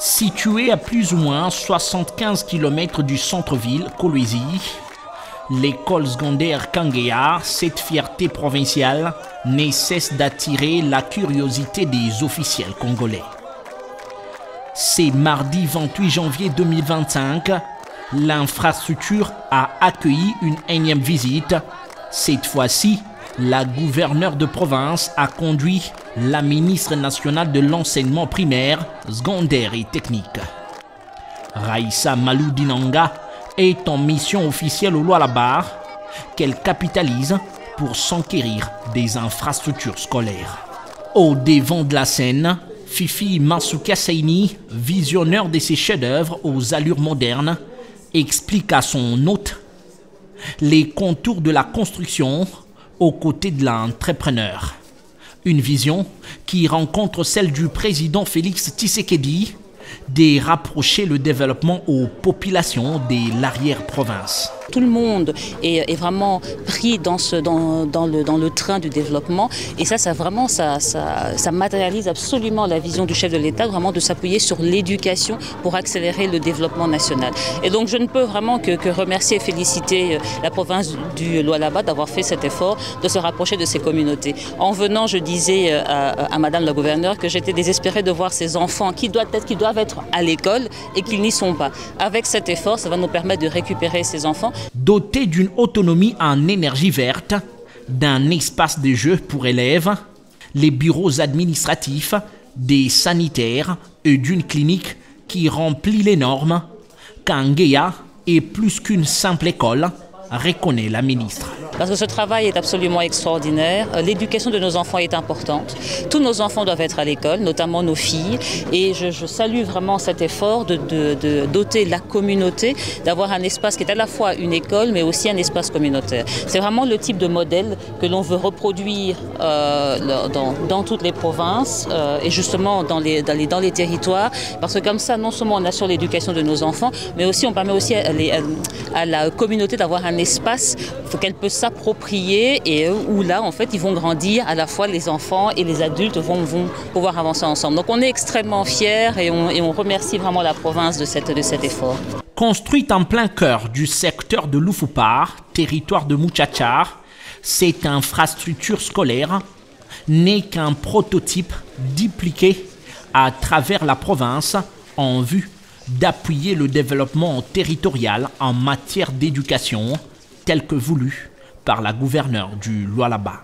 Située à plus ou moins 75 km du centre-ville, Kolwezi, l'école secondaire Kangeya, cette fierté provinciale, ne cesse d'attirer la curiosité des officiels congolais. C'est mardi 28 janvier 2025, l'infrastructure a accueilli une énième visite. Cette fois-ci, la gouverneure de province a conduit la ministre nationale de l'enseignement primaire, secondaire et technique. Raissa Maloudinanga est en mission officielle au Lualaba, qu'elle capitalise pour s'enquérir des infrastructures scolaires. Au devant de la scène, Fifi Masuka Saini, visionneur de ses chefs-d'œuvre aux allures modernes, explique à son hôte les contours de la construction aux côtés de l'entrepreneur. Une vision qui rencontre celle du président Félix Tshisekedi de rapprocher le développement aux populations de l'arrière-province. Tout le monde est vraiment pris dans le train du développement et ça matérialise absolument la vision du chef de l'État, vraiment de s'appuyer sur l'éducation pour accélérer le développement national. Et donc je ne peux vraiment que remercier et féliciter la province du Lualaba d'avoir fait cet effort de se rapprocher de ces communautés. En venant, je disais à Madame la gouverneure que j'étais désespérée de voir ces enfants qui doivent être à l'école et qu'ils n'y sont pas. Avec cet effort, ça va nous permettre de récupérer ces enfants. Dotés d'une autonomie en énergie verte, d'un espace de jeu pour élèves, les bureaux administratifs, des sanitaires et d'une clinique qui remplit les normes, Kangeya est plus qu'une simple école, reconnaît la ministre. Parce que ce travail est absolument extraordinaire. L'éducation de nos enfants est importante. Tous nos enfants doivent être à l'école, notamment nos filles. Et je salue vraiment cet effort de doter la communauté, d'avoir un espace qui est à la fois une école, mais aussi un espace communautaire. C'est vraiment le type de modèle que l'on veut reproduire dans toutes les provinces et justement dans les territoires. Parce que comme ça, non seulement on assure l'éducation de nos enfants, mais aussi on permet aussi à la communauté d'avoir un espace qu'elle peut s'approprier et où là, en fait, ils vont grandir, à la fois les enfants et les adultes vont pouvoir avancer ensemble. Donc on est extrêmement fiers et on remercie vraiment la province de cet effort. Construite en plein cœur du secteur de Loufupar, territoire de Muchachar, cette infrastructure scolaire n'est qu'un prototype dupliqué à travers la province en vue d'appuyer le développement territorial en matière d'éducation tel que voulu par la gouverneure du Lualaba.